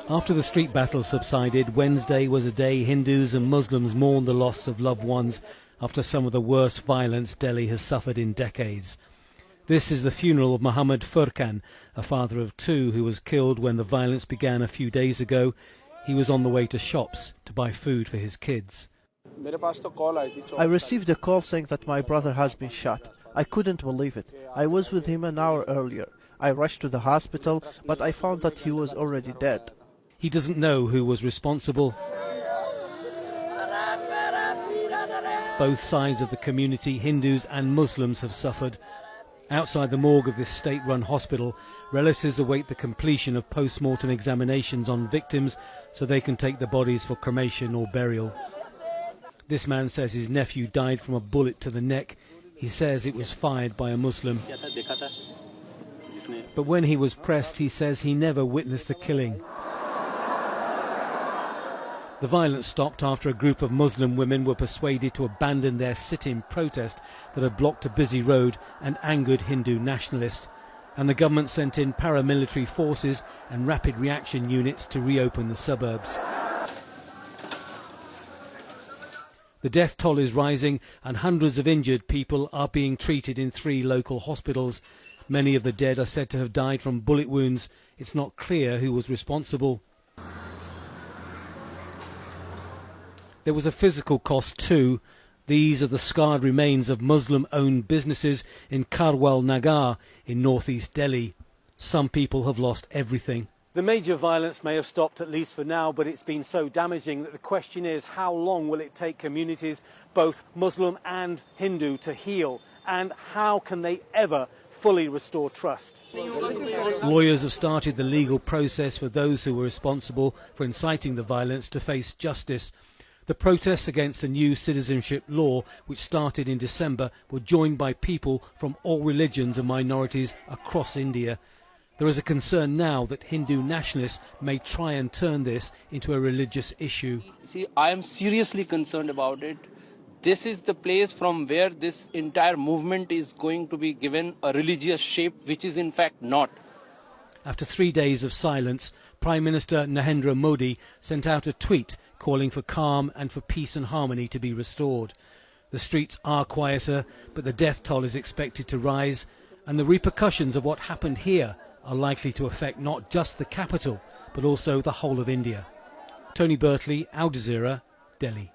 After the street battles subsided, Wednesday was a day Hindus and Muslims mourned the loss of loved ones after some of the worst violence Delhi has suffered in decades. This is the funeral of Mohammed Furkan, a father of two who was killed when the violence began a few days ago. He was on the way to shops to buy food for his kids. I received a call saying that my brother has been shot. I couldn't believe it. I was with him an hour earlier. I rushed to the hospital, but I found that he was already dead. He doesn't know who was responsible. Both sides of the community, Hindus and Muslims, have suffered. Outside the morgue of this state-run hospital, relatives await the completion of post-mortem examinations on victims so they can take the bodies for cremation or burial. This man says his nephew died from a bullet to the neck. He says it was fired by a Muslim. But when he was pressed, he says he never witnessed the killing. The violence stopped after a group of Muslim women were persuaded to abandon their sit-in protest that had blocked a busy road and angered Hindu nationalists, and the government sent in paramilitary forces and rapid reaction units to reopen the suburbs. The death toll is rising and hundreds of injured people are being treated in 3 local hospitals. Many of the dead are said to have died from bullet wounds. It's not clear who was responsible. There was a physical cost too. These are the scarred remains of Muslim-owned businesses in Karwal Nagar in northeast Delhi. Some people have lost everything. The major violence may have stopped, at least for now, but it's been so damaging that the question is, how long will it take communities, both Muslim and Hindu, to heal? And how can they ever fully restore trust? Lawyers have started the legal process for those who were responsible for inciting the violence to face justice. The protests against the new citizenship law, which started in December, were joined by people from all religions and minorities across India. There is a concern now that Hindu nationalists may try and turn this into a religious issue. See, I am seriously concerned about it. This is the place from where this entire movement is going to be given a religious shape, which is in fact not. After 3 days of silence, Prime Minister Narendra Modi sent out a tweet calling for calm and for peace and harmony to be restored. The streets are quieter, but the death toll is expected to rise, and the repercussions of what happened here are likely to affect not just the capital, but also the whole of India. Tony Bertley, Al Jazeera, Delhi.